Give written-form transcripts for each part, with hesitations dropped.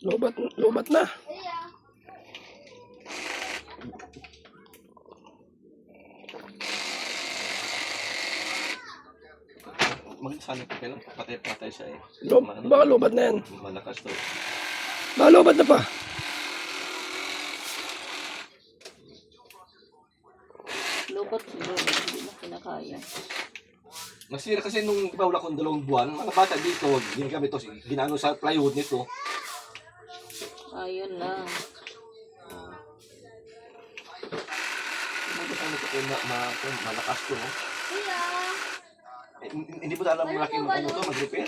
Lobat na. Magsanip ka lang, patay siya eh. Baka lobat na yan. Malakas to. Baka lobat na pa. Lobat siguro, hindi na kinakaya. Nasira kasi nung di ba wala kong 2 buwan, mga bata dito, ginagamit to, ginano sa plywood nito. Ayun lang. Malakas to, no? Hindi mo alam malaki mo ano to, mag-repair?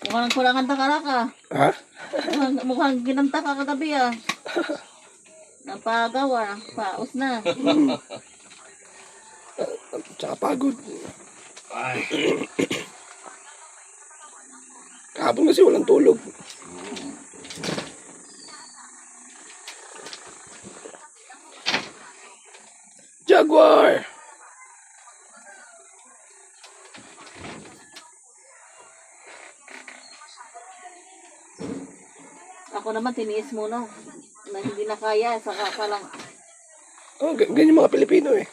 Mukhang nagkulangan takara ka. Ha? Mukhang ginanta ka kagabi ah. Napagawa, paus na. Tsaka pagod. Ay. Kahapon kasi walang tulog. Jaguar! Ako naman tiniis muna. Na hindi na kaya, saka pa lang. Oh, ganyan mga Pilipino eh.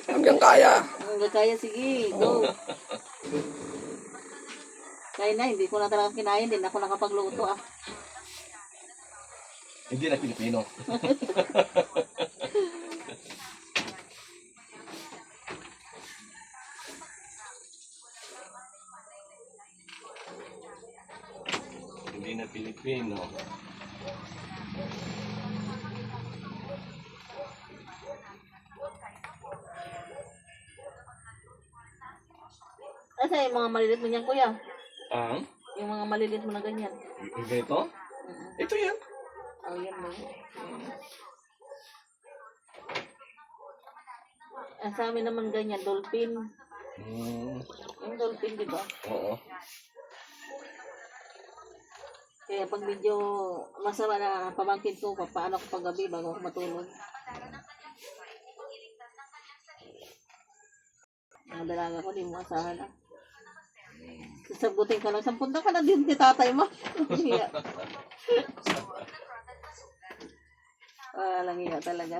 Hanggang kaya. Hanggang kaya, sige, go. Kaya na, hindi ko na talaga kinain, din ako nakapagluto ah. Hindi na Pilipino. Hindi na Pilipino. Kasi yung mga malilit mo niyan, kuya. Ang? Yung mga malilit mo na ganyan. Ganito? Ito yan. Oh, yan mo. Sa amin naman ganyan, dolphin. Yung dolphin, di ba? Oo. Kaya pag medyo masama na pamangkin ko, paano ko paggabi bago ako matulog. Ang dalaga ko, di mo asahan na. Sasagutin ka lang, sampunta ka na din ni tatay mo. Walang iya talaga.